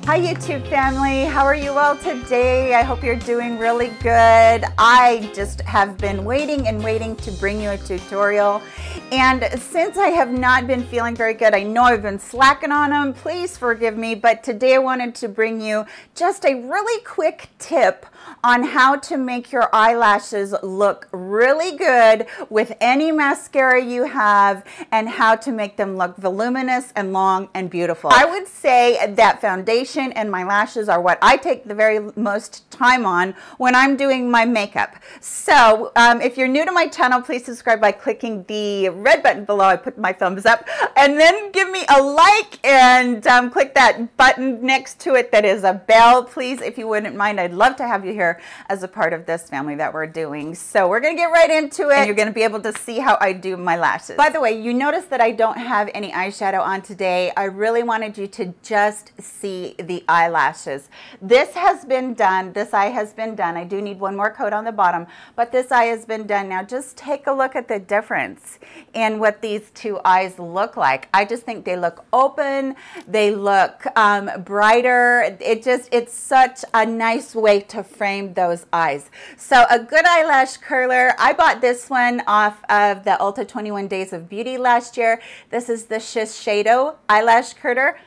Hi YouTube family, how are you all today? I hope you're doing really good. I just have been waiting and waiting to bring you a tutorial, and since I have not been feeling very good, I know I've been slacking on them, please forgive me, but today I wanted to bring you just a really quick tip on how to make your eyelashes look really good with any mascara you have, and how to make them look voluminous and long and beautiful. I would say that foundation and my lashes are what I take the very most time on when I'm doing my makeup. So if you're new to my channel, please subscribe by clicking the red button below. I put my thumbs up, and then give me a like, and click that button next to it that is a bell, please, if you wouldn't mind. I'd love to have you here as a part of this family that we're doing. So we're gonna get right into it, and you're gonna be able to see how I do my lashes. By the way, you notice that I don't have any eyeshadow on today. I really wanted you to just see the eyelashes. This has been done. This eye has been done. I do need one more coat on the bottom, but this eye has been done. Now just take a look at the difference in what these two eyes look like. I just think they look open. They look brighter. It's such a nice way to frame those eyes. So a good eyelash curler. I bought this one off of the Ulta 21 Days of Beauty last year. This is the Shiseido eyelash curler,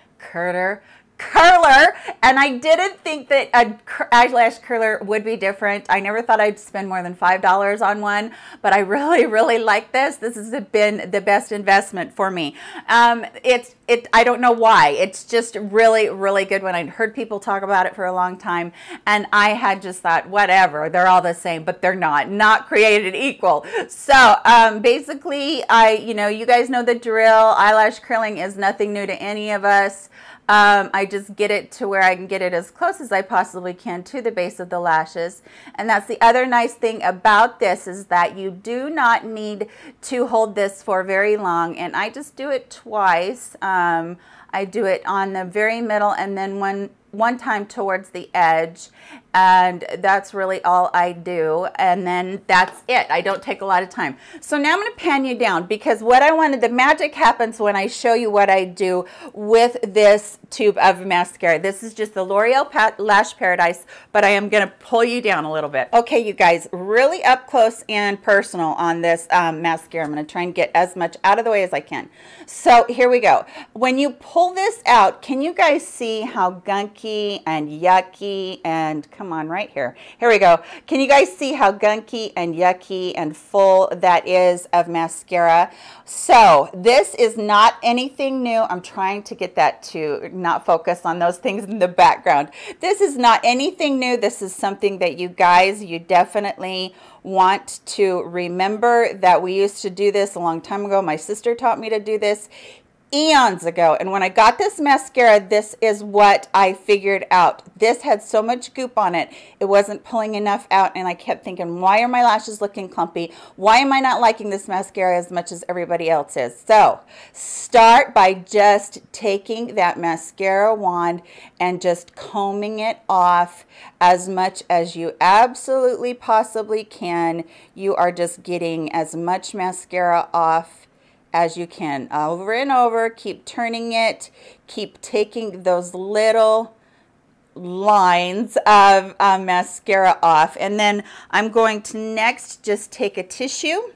and I didn't think that an eyelash curler would be different. I never thought I'd spend more than $5 on one, but I really like this. This has been the best investment for me. I don't know why. It's just really good. When I'd heard people talk about it for a long time, and I had just thought, whatever, they're all the same, but they're not created equal. So basically, you guys know the drill. Eyelash curling is nothing new to any of us. I just get it to where I can get it as close as I possibly can to the base of the lashes. And that's the other nice thing about this, is that you do not need to hold this for very long. And I just do it twice. I do it on the very middle, and then one time towards the edge, and that's really all I do, and then that's it. I don't take a lot of time. So now I'm going to pan you down, because what I wanted, the magic happens when I show you what I do with this tube of mascara. This is just the L'Oreal Lash Paradise, but I am going to pull you down a little bit. Okay, you guys, really up close and personal on this mascara. I'm going to try and get as much out of the way as I can. So here we go. When you pull this out, can you guys see how gunky and yucky, and come on, right here. Here we go. Can you guys see how gunky and yucky and full that is of mascara? So this is not anything new. I'm trying to get that to not focus on those things in the background. This is not anything new. This is something that you guys, you definitely want to remember, that we used to do this a long time ago. My sister taught me to do this eons ago, and when I got this mascara, this is what I figured out. This had so much goop on it, it wasn't pulling enough out, and I kept thinking, why are my lashes looking clumpy? Why am I not liking this mascara as much as everybody else is? So start by just taking that mascara wand and just combing it off as much as you absolutely possibly can. You are just getting as much mascara off as you can, over and over. Keep turning it, keep taking those little lines of mascara off, and then I'm going to next just take a tissue,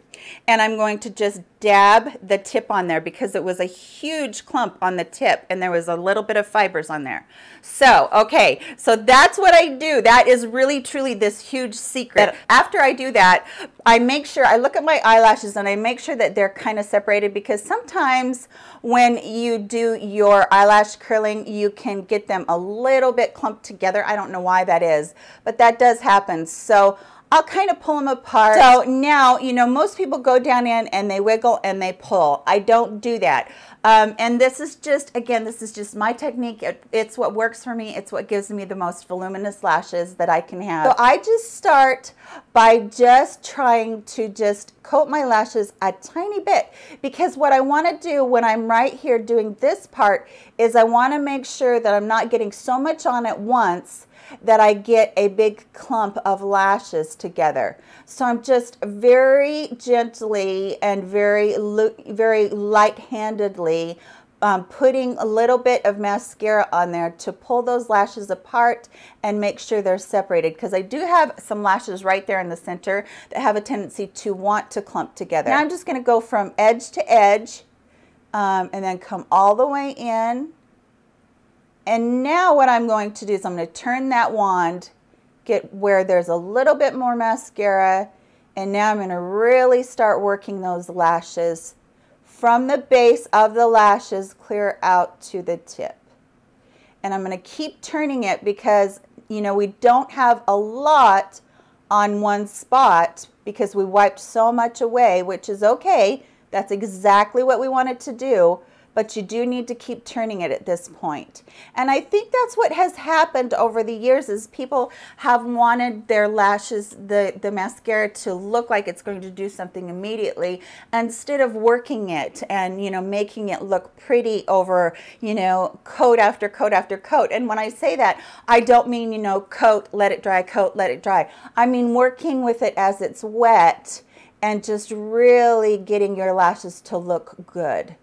and I'm going to just dab the tip on there, because it was a huge clump on the tip, and there was a little bit of fibers on there. So okay, so that's what I do. That is really truly this huge secret. After I do that, I make sure, I look at my eyelashes and I make sure that they're kind of separated, because sometimes when you do your eyelash curling, you can get them a little bit clumped together. I don't know why that is, but that does happen. So I'll kind of pull them apart. So now, most people go down in and they wiggle and they pull. I don't do that. And this is just, again, this is just my technique. It's what works for me. It's what gives me the most voluminous lashes that I can have. So I just start by just trying to just coat my lashes a tiny bit, because what I want to do when I'm right here doing this part is I want to make sure that I'm not getting so much on at once that I get a big clump of lashes together. So I'm just very gently and very light-handedly putting a little bit of mascara on there to pull those lashes apart and make sure they're separated, because I do have some lashes right there in the center that have a tendency to want to clump together. Now I'm just going to go from edge to edge and then come all the way in. And now what I'm going to do is I'm going to turn that wand, get where there's a little bit more mascara, and now I'm going to really start working those lashes from the base of the lashes clear out to the tip. And I'm going to keep turning it because, you know, we don't have a lot on one spot because we wiped so much away, which is okay. That's exactly what we wanted to do. But you do need to keep turning it at this point. And I think that's what has happened over the years is people have wanted their lashes, the mascara to look like it's going to do something immediately instead of working it and, you know, making it look pretty over, you know, coat after coat after coat. And when I say that, I don't mean, you know, coat, let it dry, coat, let it dry. I mean working with it as it's wet and just really getting your lashes to look good.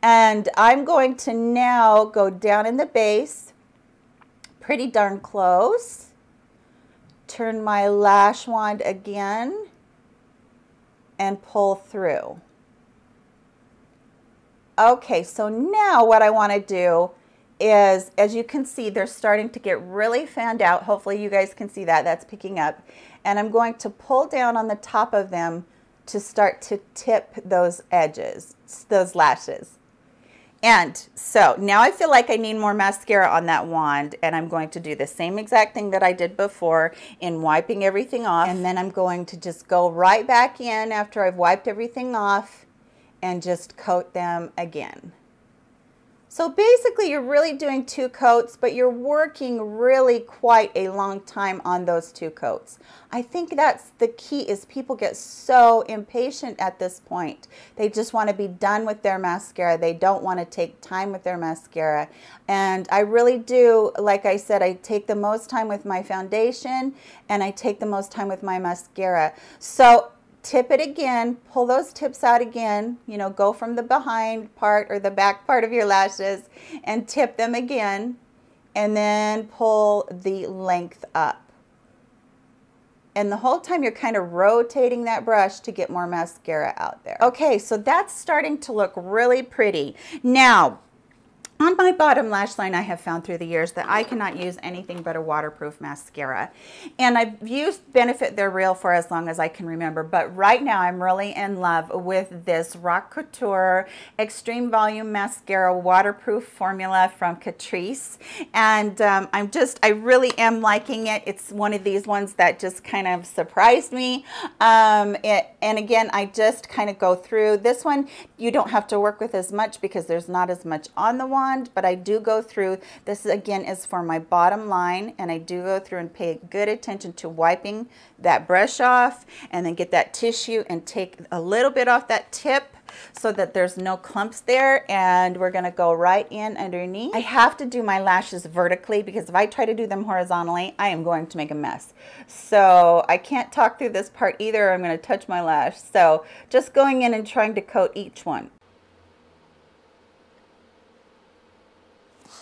And I'm going to now go down in the base, pretty darn close, turn my lash wand again, and pull through. Okay, so now what I want to do is, as you can see, they're starting to get really fanned out. Hopefully you guys can see that. That's picking up. And I'm going to pull down on the top of them to start to tip those edges, those lashes. And so now I feel like I need more mascara on that wand, and I'm going to do the same exact thing that I did before in wiping everything off. And then I'm going to just go right back in after I've wiped everything off and just coat them again. So basically you're really doing 2 coats, but you're working really quite a long time on those 2 coats. I think that's the key, is people get so impatient at this point. They just want to be done with their mascara. They don't want to take time with their mascara. And I really do, like I said, I take the most time with my foundation and I take the most time with my mascara. So tip it again, pull those tips out again, you know, go from the behind part or the back part of your lashes and tip them again, and then pull the length up. And the whole time you're kind of rotating that brush to get more mascara out there. Okay, so that's starting to look really pretty. Now, on my bottom lash line, I have found through the years that I cannot use anything but a waterproof mascara. And I've used Benefit They're Real for as long as I can remember. But right now, I'm really in love with this Rock Couture Extreme Volume Mascara waterproof formula from Catrice. And I really am liking it. It's one of these ones that just kind of surprised me. And again, I just kind of go through. This one, you don't have to work with as much because there's not as much on the wand. But I do go through, this again is for my bottom line, and I do go through and pay good attention to wiping that brush off and then get that tissue and take a little bit off that tip so that there's no clumps there. And we're going to go right in underneath. I have to do my lashes vertically because if I try to do them horizontally, I am going to make a mess. So I can't talk through this part either. I'm going to touch my lash. So just going in and trying to coat each one.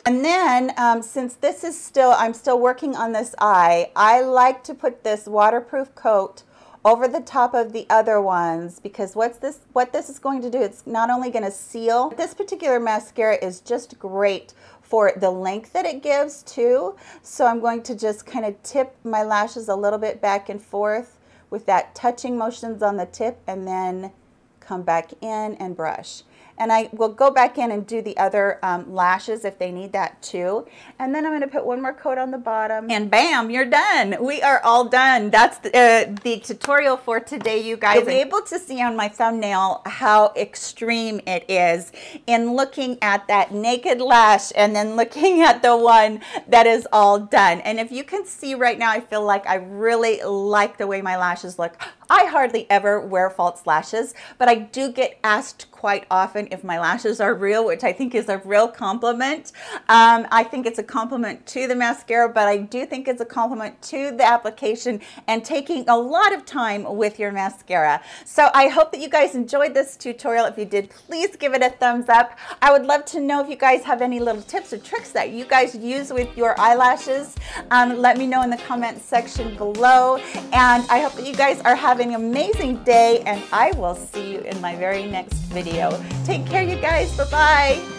And then, since this is still, I'm still working on this eye, I like to put this waterproof coat over the top of the other ones, because what this is going to do, it's not only going to seal. This particular mascara is just great for the length that it gives too. So I'm going to just kind of tip my lashes a little bit back and forth with that touching motions on the tip, and then come back in and brush. And I will go back in and do the other lashes if they need that too. And then I'm going to put one more coat on the bottom. And bam, you're done. We are all done. That's the tutorial for today, you guys. You'll be able to see on my thumbnail how extreme it is in looking at that naked lash and then looking at the one that is all done. And if you can see right now, I feel like I really like the way my lashes look. I hardly ever wear false lashes, but I do get asked quite often if my lashes are real, which I think is a real compliment. I think it's a compliment to the mascara, but I do think it's a compliment to the application and taking a lot of time with your mascara. So I hope that you guys enjoyed this tutorial. If you did, please give it a thumbs up. I would love to know if you guys have any little tips or tricks that you guys use with your eyelashes. Let me know in the comments section below. And I hope that you guys are having an amazing day, and I will see you in my very next video. Take care, you guys. Bye-bye.